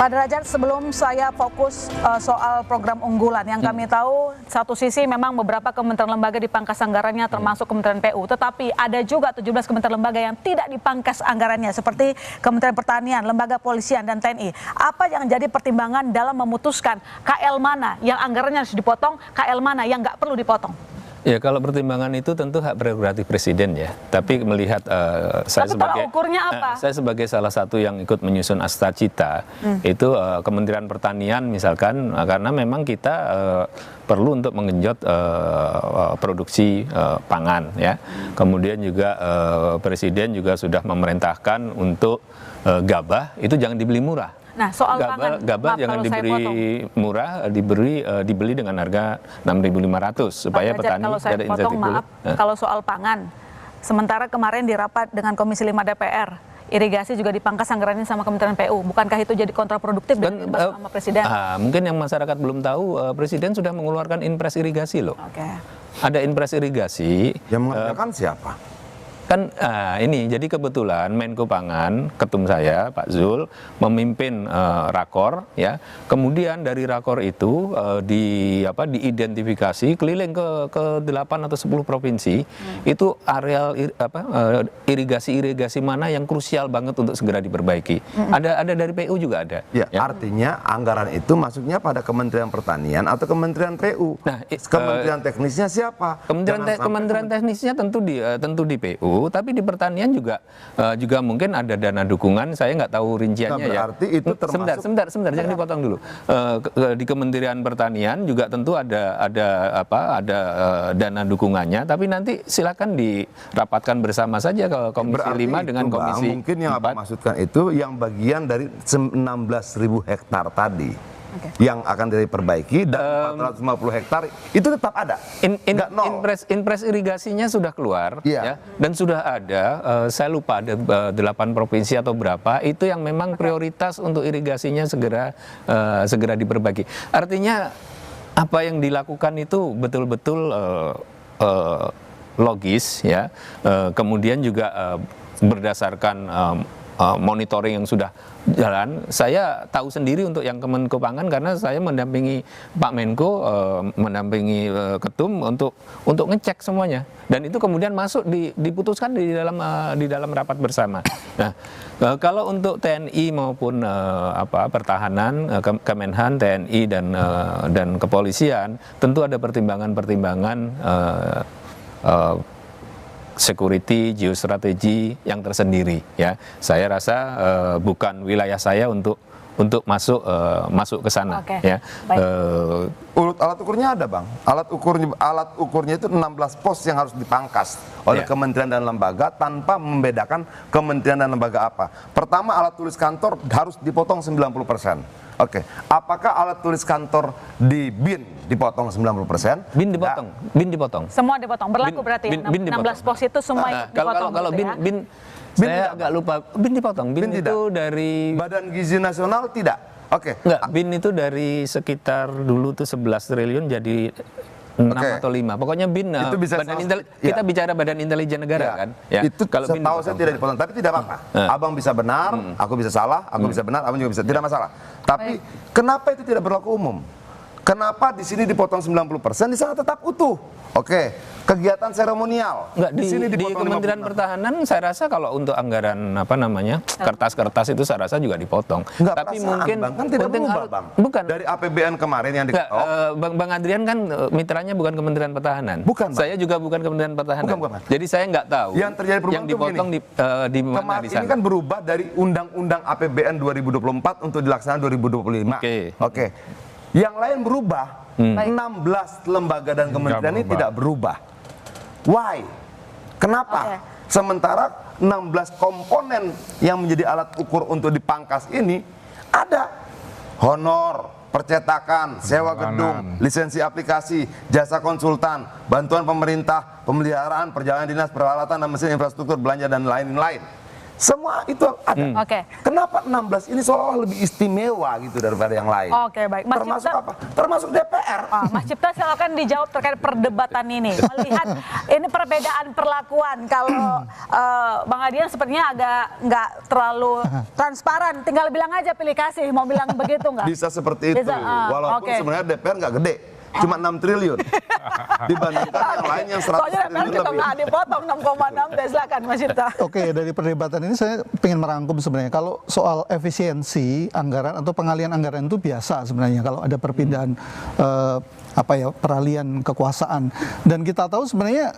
Pak Derajat, sebelum saya fokus soal program unggulan, yang kami tahu satu sisi memang beberapa kementerian lembaga dipangkas anggarannya termasuk Kementerian PU, tetapi ada juga 17 kementerian lembaga yang tidak dipangkas anggarannya seperti Kementerian Pertanian, Lembaga Polisian, dan TNI. Apa yang jadi pertimbangan dalam memutuskan KL mana yang anggarannya harus dipotong, KL mana yang nggak perlu dipotong? Ya, kalau pertimbangan itu tentu hak prerogatif presiden ya. Tapi melihat saya sebagai salah satu yang ikut menyusun Asta Cita itu Kementerian Pertanian misalkan, karena memang kita perlu untuk menggenjot produksi pangan ya. Kemudian juga presiden juga sudah memerintahkan untuk gabah itu jangan dibeli murah. Nah, soal gabah jangan diberi murah, dibeli dengan harga 6.500 supaya petani ada insentif dulu. Kalau soal pangan, sementara kemarin di rapat dengan Komisi 5 DPR, irigasi juga dipangkas anggarannya sama Kementerian PU. Bukankah itu jadi kontraproduktif dan sama Presiden? Mungkin yang masyarakat belum tahu, Presiden sudah mengeluarkan impres irigasi loh. Ada impres irigasi. Yang mengerjakan siapa? Kan ini jadi kebetulan Menko Pangan, ketum saya Pak Zul memimpin rakor ya. Kemudian dari rakor itu diidentifikasi keliling ke 8 atau 10 provinsi itu areal irigasi mana yang krusial banget untuk segera diperbaiki. Ada dari PU juga ada. Ya. Artinya anggaran itu masuknya pada Kementerian Pertanian atau Kementerian PU. Nah, Kementerian teknisnya siapa? Kementerian teknisnya tentu di PU. Tapi di pertanian juga mungkin ada dana dukungan, saya nggak tahu rinciannya ya. Berarti itu termasuk. Sebentar, jangan dipotong dulu. Di Kementerian Pertanian juga tentu ada dana dukungannya, tapi nanti silakan dirapatkan bersama saja ke Komisi 5 dengan Komisi 4. Mungkin yang Abang maksudkan itu yang bagian dari 16.000 hektar tadi. Yang akan diperbaiki dan 450 hektar itu tetap ada. Impres irigasinya sudah keluar ya, dan sudah ada, saya lupa ada 8 provinsi atau berapa itu yang memang prioritas untuk irigasinya segera diperbaiki. Artinya apa yang dilakukan itu betul-betul logis ya. Kemudian juga berdasarkan monitoring yang sudah jalan. Saya tahu sendiri untuk yang Kemenko Pangan karena saya mendampingi Pak Menko, mendampingi ketum untuk ngecek semuanya, dan itu kemudian masuk diputuskan di dalam rapat bersama. Nah, kalau untuk TNI maupun pertahanan, Kemenhan, TNI dan kepolisian tentu ada pertimbangan-pertimbangan security, geostrategi yang tersendiri ya. Saya rasa bukan wilayah saya untuk masuk ke sana ya. Alat ukurnya ada, Bang. Alat ukurnya itu 16 pos yang harus dipangkas oleh kementerian dan lembaga tanpa membedakan kementerian dan lembaga apa. Pertama, alat tulis kantor harus dipotong 90%. Apakah alat tulis kantor di BIN dipotong 90%? BIN dipotong. Semua dipotong. Berlaku berarti 16 pos itu semua dipotong. Kalau BIN saya agak lupa. BIN dipotong. BIN itu dari Badan Gizi Nasional tidak. Enggak, BIN itu dari sekitar dulu tuh 11 triliun jadi 6 atau 5. Pokoknya BIN itu bisa kita bicara Badan Intelijen Negara kan. Ya. Itu kalau BIN tahu saya tidak dipotong, tapi tidak apa-apa. Abang bisa benar, aku bisa salah, aku bisa benar, abang juga bisa. Tidak masalah. Tapi kenapa itu tidak berlaku umum? Kenapa di sini dipotong 90%, di sana tetap utuh? Kegiatan seremonial. Di sini di Kementerian Pertahanan saya rasa kalau untuk anggaran kertas-kertas itu saya rasa juga dipotong. Tapi mungkin kan tidak berubah, Bang. Bukan dari APBN kemarin yang diketok. Bang Adrian kan mitranya bukan Kementerian Pertahanan. Bukan, Bang. Saya juga bukan Kementerian Pertahanan. Bukan. Jadi saya nggak tahu yang terjadi perubahan yang dipotong di mana di sana. Ini kan berubah dari Undang-Undang APBN 2024 untuk dilaksanakan 2025. Yang lain berubah. 16 lembaga dan kementerian ini tidak berubah. Why? Kenapa? Sementara 16 komponen yang menjadi alat ukur untuk dipangkas ini ada honor, percetakan, sewa gedung, lisensi aplikasi, jasa konsultan, bantuan pemerintah, pemeliharaan, perjalanan dinas, peralatan dan mesin infrastruktur, belanja dan lain-lain. Semua itu ada. Oke. Kenapa 16 ini seolah-olah lebih istimewa gitu daripada yang lain? Oke, baik. Mas Termasuk Cipta- apa? Termasuk DPR. Mas Cipta silakan dijawab terkait perdebatan ini. Melihat ini perbedaan perlakuan, kalau Bang Adian sepertinya agak nggak terlalu transparan. Tinggal bilang aja pilih kasih, mau bilang begitu nggak? Bisa seperti itu. Bisa, Walaupun oke. sebenarnya DPR nggak gede. Cuma 6 triliun. Dibandingkan yang lain yang 100 Soalnya triliun juga lebih. nggak dipotong 6,6. Silakan Mas Cipta. Oke, dari perdebatan ini saya ingin merangkum sebenarnya. Kalau soal efisiensi anggaran atau pengalian anggaran itu biasa sebenarnya. Kalau ada perpindahan peralihan kekuasaan. Dan kita tahu sebenarnya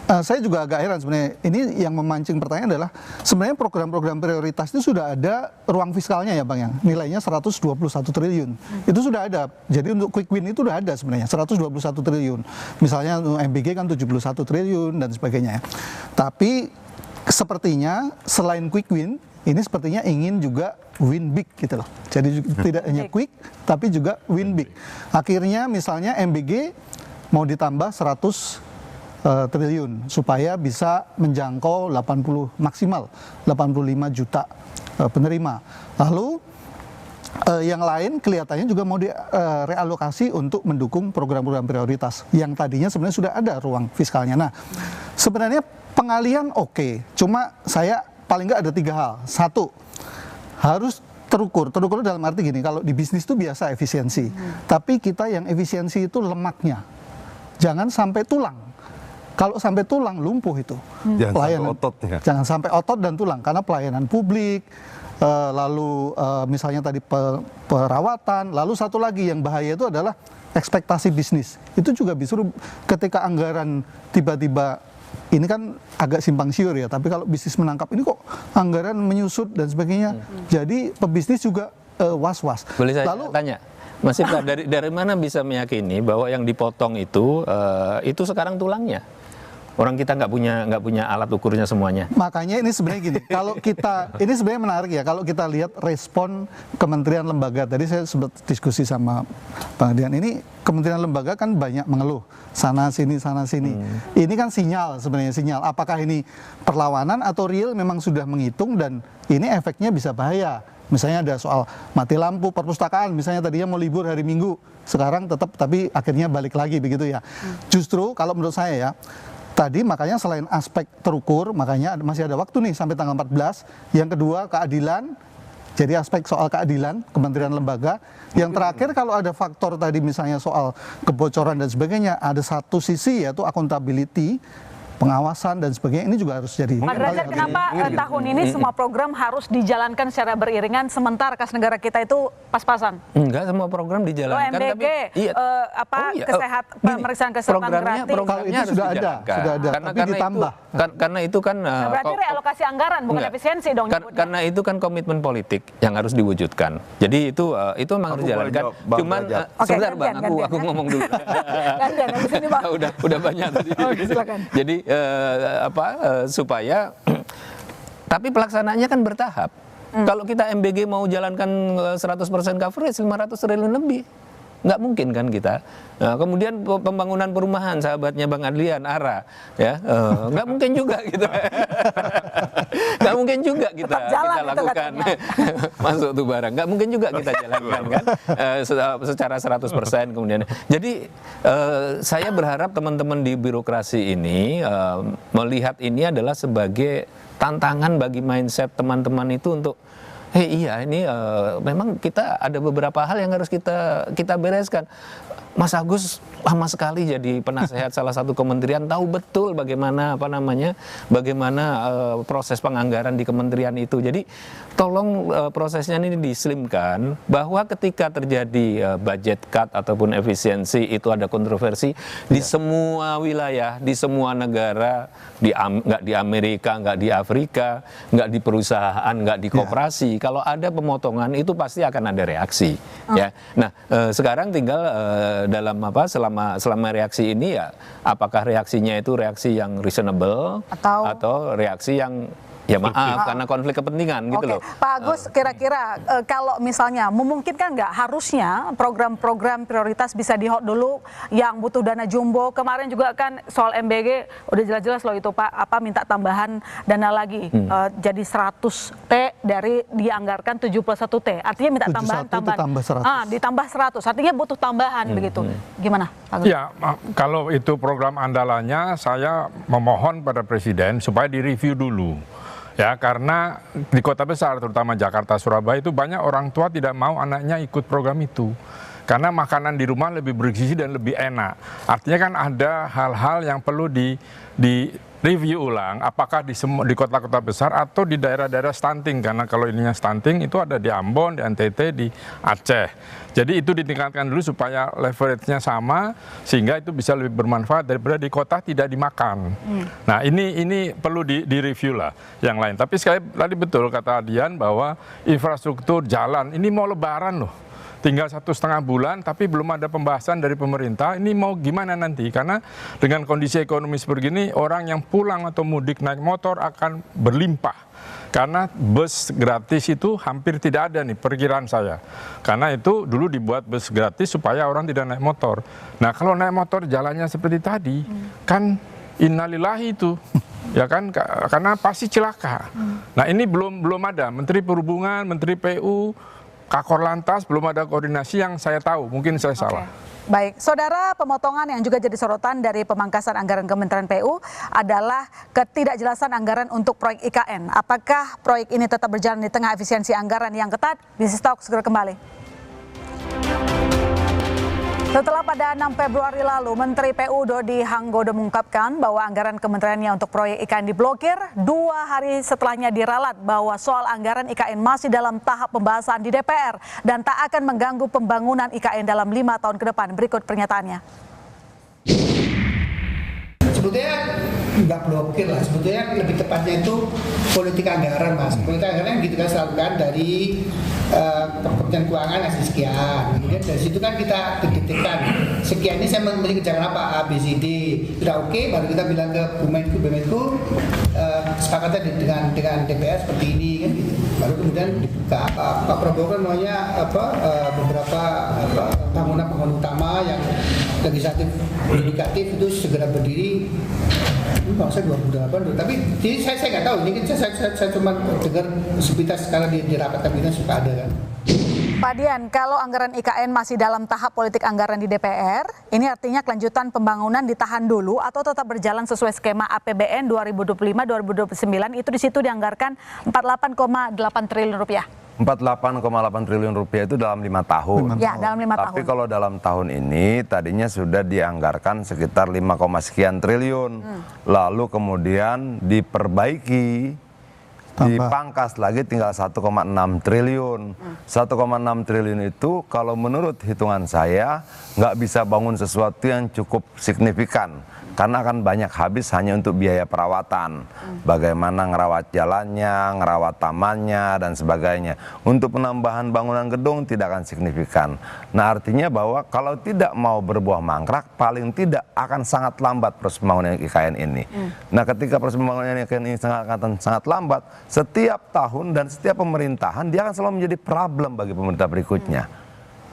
saya juga agak heran sebenarnya. Ini yang memancing pertanyaan adalah sebenarnya program-program prioritas itu sudah ada ruang fiskalnya ya Bang yang nilainya 121 triliun. Itu sudah ada. Jadi untuk quick win itu sudah ada sebenarnya 121 triliun. Misalnya untuk MBG kan 71 triliun dan sebagainya. Tapi sepertinya selain quick win ini sepertinya ingin juga win big gitu loh. Jadi tidak hanya quick tapi juga win big. Akhirnya misalnya MBG mau ditambah 100 triliun supaya bisa menjangkau maksimal 85 juta penerima. Lalu yang lain kelihatannya juga mau direalokasi untuk mendukung program-program prioritas yang tadinya sebenarnya sudah ada ruang fiskalnya. Nah, sebenarnya pengalihan oke, cuma saya paling nggak ada 3 hal. Satu, harus terukur dalam arti gini, kalau di bisnis itu biasa efisiensi, tapi kita yang efisiensi itu lemaknya, jangan sampai tulang. Kalau sampai tulang lumpuh itu Jangan sampai otot ya. Jangan sampai otot dan tulang karena pelayanan publik, lalu misalnya tadi perawatan, lalu satu lagi yang bahaya itu adalah ekspektasi bisnis. Itu juga justru ketika anggaran tiba-tiba ini kan agak simpang siur ya, tapi kalau bisnis menangkap ini kok anggaran menyusut dan sebagainya, jadi pebisnis juga was-was. Boleh saya Lalu tanya? Mas Cipta, dari mana bisa meyakini bahwa yang dipotong itu sekarang tulangnya? Orang kita nggak punya alat ukurnya semuanya. makanya ini sebenarnya gini, kalau kita ini sebenarnya menarik ya, kalau kita lihat respon kementerian lembaga. Tadi saya sempat diskusi sama Bang Dian, ini kementerian lembaga kan banyak mengeluh sana sini. Ini kan sinyal sebenarnya, sinyal apakah ini perlawanan atau real memang sudah menghitung dan ini efeknya bisa bahaya. Misalnya ada soal mati lampu perpustakaan, misalnya tadinya mau libur hari Minggu, sekarang tetap tapi akhirnya balik lagi begitu ya. Justru kalau menurut saya ya, tadi makanya selain aspek terukur, makanya masih ada waktu nih sampai tanggal 14. Yang kedua keadilan, jadi aspek soal keadilan kementerian lembaga. Yang terakhir kalau ada faktor tadi misalnya soal kebocoran dan sebagainya, ada satu sisi yaitu accountability, pengawasan dan sebagainya, ini juga harus jadi. Pak Derajat, kenapa tahun ini semua program harus dijalankan secara beriringan sementara kas negara kita itu pas-pasan? Enggak, semua program dijalankan. MBG, pemeriksaan kesehatan gratis. Programnya harus sudah ada, dijalankan. sudah ada, tapi ditambah. Karena itu kan Nah, berarti realokasi anggaran bukan enggak. efisiensi dong. Karena itu kan komitmen politik yang harus diwujudkan. Jadi itu memang harus dijalankan. Cuman sebentar Bang, aku ngomong dulu. Gantian, habis ini, Pak. udah banyak tadi. Silakan. Jadi supaya tapi pelaksanaannya kan bertahap. Kalau kita MBG mau jalankan 100% coverage 500 triliun lebih, nggak mungkin kan kita. Nah, kemudian pembangunan perumahan sahabatnya Bang Adlian, ARA, ya nggak mungkin juga gitu. Nggak mungkin juga kita lakukan masuk tuh barang. Nggak mungkin juga kita jalankan kan secara 100% kemudian. Jadi saya berharap teman-teman di birokrasi ini melihat ini adalah sebagai tantangan bagi mindset teman-teman itu untuk iya ini memang kita ada beberapa hal yang harus kita bereskan. Mas Agus lama sekali jadi penasehat salah satu kementerian, tahu betul bagaimana bagaimana proses penganggaran di kementerian itu. Jadi tolong prosesnya ini dislimkan, bahwa ketika terjadi budget cut ataupun efisiensi itu ada kontroversi di semua wilayah, di semua negara, nggak di Amerika, nggak di Afrika, nggak di perusahaan, nggak di koperasi. Kalau ada pemotongan itu pasti akan ada reaksi. Ya. Nah sekarang tinggal dalam selama reaksi ini ya, apakah reaksinya itu reaksi yang reasonable atau reaksi yang Ya maaf, karena konflik kepentingan gitu loh. Pak Agus, kira-kira kalau misalnya memungkinkan nggak harusnya program-program prioritas bisa di-hold dulu yang butuh dana jumbo. Kemarin juga kan soal MBG udah jelas-jelas loh itu Pak, minta tambahan dana lagi jadi 100T dari dianggarkan 71T. Artinya minta tambahan ditambah 100. Artinya butuh tambahan begitu. Gimana Pak Agus? Ya, kalau itu program andalannya, saya memohon pada Presiden supaya direview dulu. Ya, karena di kota besar, terutama Jakarta, Surabaya, itu banyak orang tua tidak mau anaknya ikut program itu. Karena makanan di rumah lebih bergizi dan lebih enak. Artinya kan ada hal-hal yang perlu di review ulang, apakah di kota-kota besar atau di daerah-daerah stunting. Karena kalau ininya stunting itu ada di Ambon, di NTT, di Aceh. Jadi itu ditingkatkan dulu supaya leverage-nya sama, sehingga itu bisa lebih bermanfaat daripada di kota tidak dimakan. Nah ini perlu direview lah yang lain. Tapi sekali tadi betul kata Adian bahwa infrastruktur jalan, ini mau lebaran loh. Tinggal 1,5 bulan, tapi belum ada pembahasan dari pemerintah. Ini mau gimana nanti? Karena dengan kondisi ekonomi seperti ini, orang yang pulang atau mudik naik motor akan berlimpah. Karena bus gratis itu hampir tidak ada nih, perkiraan saya. Karena itu dulu dibuat bus gratis supaya orang tidak naik motor. Nah kalau naik motor jalannya seperti tadi, kan innalillahi itu. Ya kan, karena pasti celaka. Nah ini belum ada. Menteri Perhubungan, Menteri PU, Kakor Lantas belum ada koordinasi yang saya tahu, mungkin saya salah. Baik, Saudara, pemotongan yang juga jadi sorotan dari pemangkasan anggaran Kementerian PU adalah ketidakjelasan anggaran untuk proyek IKN. Apakah proyek ini tetap berjalan di tengah efisiensi anggaran yang ketat? Business Talk segera kembali. Setelah pada 6 Februari lalu, Menteri PU Dodi Hanggodo mengungkapkan bahwa anggaran kementeriannya untuk proyek IKN diblokir, 2 hari setelahnya diralat bahwa soal anggaran IKN masih dalam tahap pembahasan di DPR dan tak akan mengganggu pembangunan IKN dalam 5 tahun ke depan. Berikut pernyataannya. Sebetulnya nggak blokir lah, sebetulnya lebih tepatnya itu politik anggaran, Mas. Politik anggaran yang gitu kan selalu kan dari Kementerian Keuangan ngasih sekian, kemudian dari situ kan kita detekkan sekian ini saya memiliki kebijakan apa A, B, C, D, sudah oke, baru kita bilang ke BUMENKU kesepakatan dengan DPR seperti ini kan gitu. Baru kemudian dibuka Pak Prabowo kan maunya beberapa bangunan utama yang legislatif indikatif itu segera berdiri. Saya 2008, tapi saya nggak tahu. Ini saya cuma dengar sepintas sekarang di rapat kabinet suka ada kan. Pak Dian, kalau anggaran IKN masih dalam tahap politik anggaran di DPR, ini artinya kelanjutan pembangunan ditahan dulu atau tetap berjalan sesuai skema APBN 2025-2029 itu di situ dianggarkan 48,8 triliun rupiah. 48,8 triliun rupiah itu dalam 5 tahun. Ya, dalam 5 tahun. Tapi kalau dalam tahun ini tadinya sudah dianggarkan sekitar 5, sekian triliun. Lalu kemudian diperbaiki, dipangkas lagi tinggal 1,6 triliun. 1,6 triliun itu kalau menurut hitungan saya nggak bisa bangun sesuatu yang cukup signifikan. Karena akan banyak habis hanya untuk biaya perawatan. Bagaimana ngerawat jalannya, ngerawat tamannya, dan sebagainya. Untuk penambahan bangunan gedung tidak akan signifikan. Nah artinya bahwa kalau tidak mau berbuah mangkrak, paling tidak akan sangat lambat proses pembangunan IKN ini. Nah ketika proses pembangunan IKN ini sangat lambat, setiap tahun dan setiap pemerintahan dia akan selalu menjadi problem bagi pemerintah berikutnya.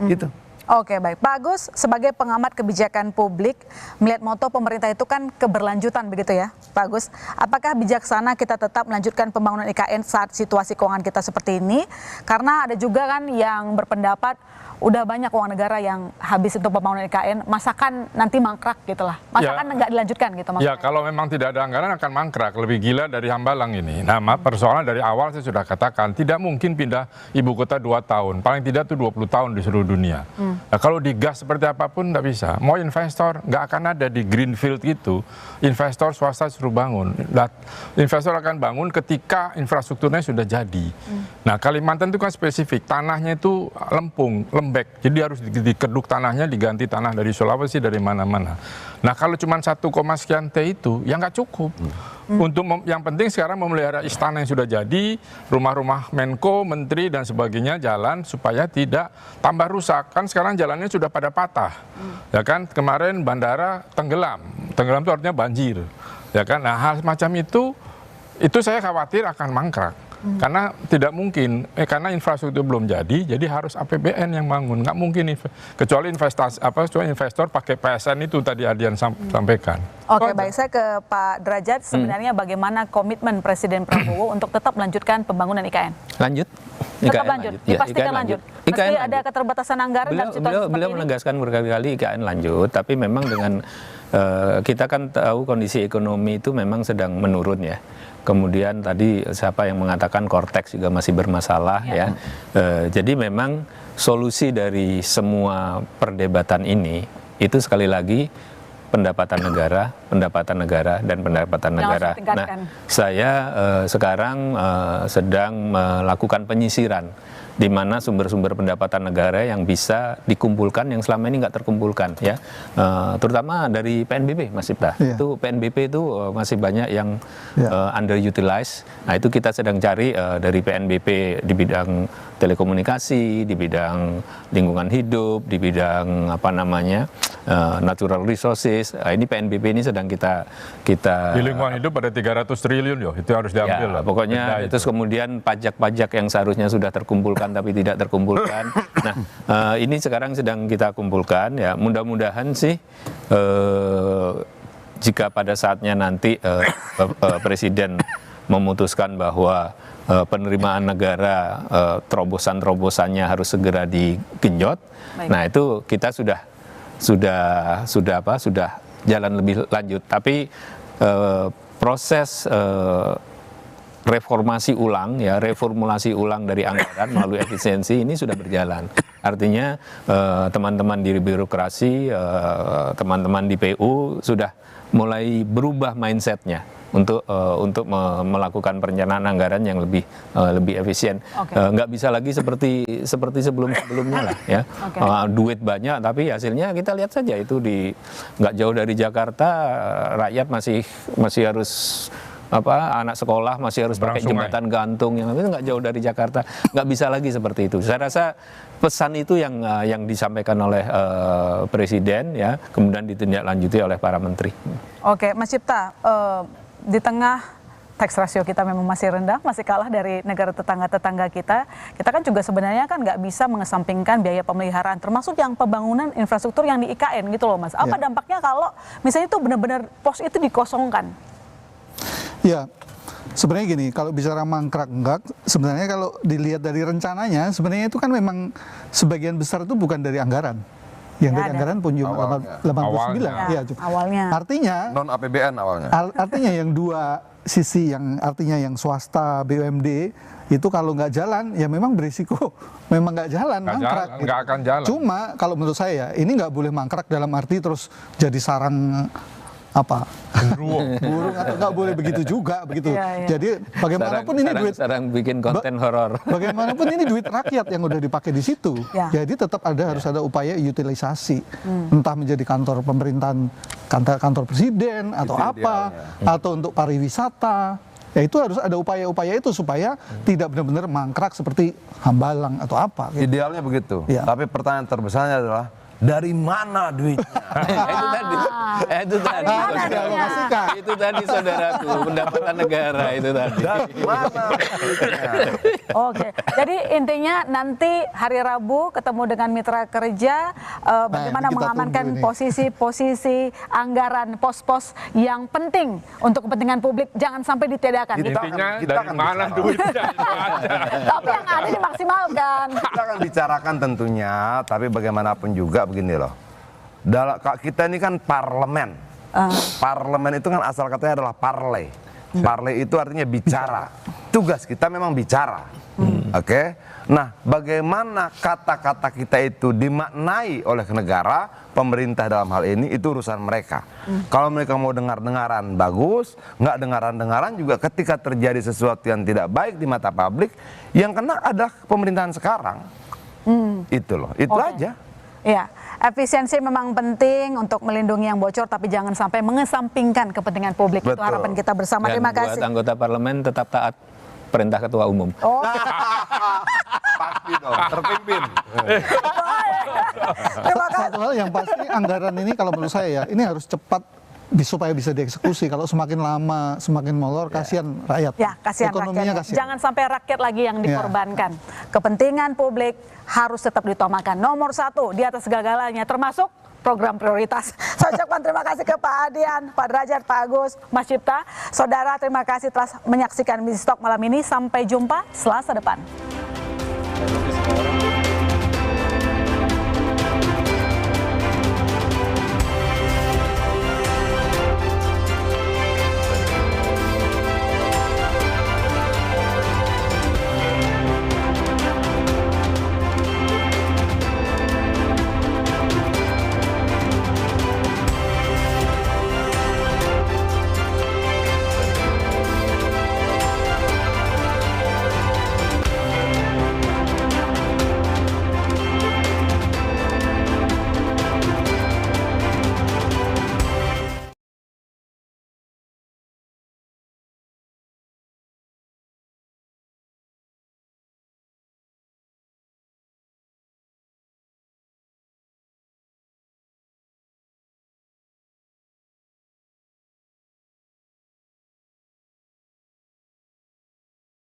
Gitu. Oke, baik. Pak Agus, sebagai pengamat kebijakan publik, melihat moto pemerintah itu kan keberlanjutan begitu ya, Pak Agus. Apakah bijaksana kita tetap melanjutkan pembangunan IKN saat situasi keuangan kita seperti ini? Karena ada juga kan yang berpendapat udah banyak uang negara yang habis untuk pembangunan IKN, masakan nanti mangkrak gitu lah. Masakan nggak dilanjutkan gitu maksudnya. Ya kalau memang tidak ada anggaran akan mangkrak, lebih gila dari Hambalang ini. Nah persoalan dari awal saya sudah katakan, tidak mungkin pindah ibu kota 2 tahun, paling tidak tuh 20 tahun di seluruh dunia. Nah, kalau digas seperti apapun nggak bisa. Mau investor nggak akan ada di greenfield gitu. Investor swasta suruh bangun. Investor akan bangun ketika infrastrukturnya sudah jadi. Nah Kalimantan itu kan spesifik, tanahnya itu lembek, jadi harus dikeduk tanahnya, diganti tanah dari Sulawesi, dari mana-mana. Nah kalau cuma 1, sekian T itu ya nggak cukup. Untuk yang penting sekarang memelihara istana yang sudah jadi, rumah-rumah Menko, Menteri dan sebagainya jalan supaya tidak tambah rusak. Kan sekarang jalannya sudah pada patah. Ya kan kemarin bandara tenggelam itu artinya banjir. Ya kan, nah hal semacam itu itu saya khawatir akan mangkrak. Karena tidak mungkin, karena infrastruktur belum jadi harus APBN yang bangun. Nggak mungkin, kecuali investor pakai PSN itu tadi Adian sampaikan. Oke, baik, saya ke Pak Derajat. Sebenarnya bagaimana komitmen Presiden Prabowo untuk tetap melanjutkan pembangunan IKN? Lanjut. Tetap lanjut, dipastikan lanjut. Meski ada keterbatasan anggaran dan situasi seperti beliau ini. menegaskan berkali-kali IKN lanjut, tapi memang dengan kita kan tahu kondisi ekonomi itu memang sedang menurun ya. Kemudian tadi siapa yang mengatakan Cortex juga masih bermasalah ya. Jadi memang solusi dari semua perdebatan ini itu sekali lagi pendapatan negara, dan pendapatan negara. Nah, saya sekarang sedang melakukan penyisiran di mana sumber-sumber pendapatan negara yang bisa dikumpulkan yang selama ini nggak terkumpulkan ya, terutama dari PNBP, Mas Cipta. Itu PNBP itu masih banyak yang underutilized. Nah, itu kita sedang cari dari PNBP di bidang telekomunikasi, di bidang lingkungan hidup, di bidang natural resources. Ini PNBP ini sedang kita di lingkungan hidup ada 300 triliun itu harus diambil. Ya, pokoknya itu kemudian pajak-pajak yang seharusnya sudah terkumpulkan tapi tidak terkumpulkan. Nah, ini sekarang sedang kita kumpulkan ya. Mudah-mudahan sih jika pada saatnya nanti Presiden memutuskan bahwa penerimaan negara terobosan-terobosannya harus segera digenjot. Nah, itu kita sudah jalan lebih lanjut. Tapi proses reformasi ulang dari anggaran melalui efisiensi ini sudah berjalan. Artinya teman-teman di birokrasi, teman-teman di PU sudah mulai berubah mindsetnya untuk melakukan perencanaan anggaran yang lebih efisien. Nggak bisa lagi seperti sebelumnya lah ya. Duit banyak tapi hasilnya kita lihat saja itu nggak jauh dari Jakarta, rakyat masih harus anak sekolah masih harus pakai jembatan gantung yang itu nggak jauh dari Jakarta. Nggak bisa lagi seperti itu. Saya rasa pesan itu yang disampaikan oleh Presiden ya, kemudian ditindaklanjuti oleh para menteri. Oke, Mas Cipta, di tengah tax ratio kita memang masih rendah, masih kalah dari negara tetangga-tetangga kita. Kita kan juga sebenarnya kan nggak bisa mengesampingkan biaya pemeliharaan, termasuk yang pembangunan infrastruktur yang di IKN gitu loh, Mas. Apa dampaknya kalau misalnya itu benar-benar pos itu dikosongkan? Ya, sebenarnya gini, kalau bicara mangkrak enggak, sebenarnya kalau dilihat dari rencananya, sebenarnya itu kan memang sebagian besar itu bukan dari anggaran. Yang dari anggaran pun cuma 89. Awalnya. Artinya non APBN awalnya. Artinya yang dua sisi, yang artinya yang swasta BUMD itu kalau nggak jalan ya memang berisiko memang nggak jalan, mangkrak. Nggak akan jalan. Cuma kalau menurut saya ini nggak boleh mangkrak dalam arti terus jadi sarang burung atau nggak boleh begitu juga begitu. Jadi bagaimanapun ini duit bikin konten horor. Bagaimanapun ini duit rakyat yang udah dipakai di situ. Jadi tetap harus ada upaya utilisasi. Entah menjadi kantor pemerintahan, kantor presiden atau atau untuk pariwisata. Ya itu harus ada upaya-upaya itu supaya tidak benar-benar mangkrak seperti Hambalang atau apa. Idealnya begitu. Tapi pertanyaan terbesarnya adalah dari mana duitnya? Itu tadi saudaraku, pendapatan negara itu tadi. Dari mana duitnya? Oke, jadi intinya nanti hari Rabu ketemu dengan mitra kerja, bagaimana mengamankan posisi-posisi anggaran pos-pos yang penting untuk kepentingan publik, jangan sampai ditiadakan. Intinya dari mana duitnya itu aja. Tapi yang ada dimaksimalkan. Kita akan bicarakan tentunya, tapi bagaimanapun juga begini loh. Kita ini kan parlemen. Parlemen itu kan asal katanya adalah parley. Parley itu artinya bicara. Tugas kita memang bicara. Oke? Nah, bagaimana kata-kata kita itu dimaknai oleh negara, pemerintah dalam hal ini, itu urusan mereka. Kalau mereka mau dengar-dengaran bagus, nggak dengaran-dengaran juga ketika terjadi sesuatu yang tidak baik di mata publik, yang kena adalah pemerintahan sekarang. Itu loh, itu aja. Ya, efisiensi memang penting untuk melindungi yang bocor, tapi jangan sampai mengesampingkan kepentingan publik. Itu harapan kita bersama. Dan terima kasih. buat anggota parlemen tetap taat perintah ketua umum. Pasti dong, terpimpin. Satu hal yang pasti anggaran ini kalau menurut saya ya, ini harus cepat supaya bisa dieksekusi. Kalau semakin lama, semakin molor, kasihan rakyat. Ya, kasihan Ekonominya rakyat. kasihan. Jangan sampai rakyat lagi yang dikorbankan. Kepentingan publik harus tetap diutamakan. Nomor 1 di atas segala-galanya, termasuk program prioritas. Saya ucapkan terima kasih ke Pak Adian, Pak Derajat, Pak Agus, Mas Cipta. Saudara, terima kasih telah menyaksikan Business Talk malam ini. Sampai jumpa Selasa depan.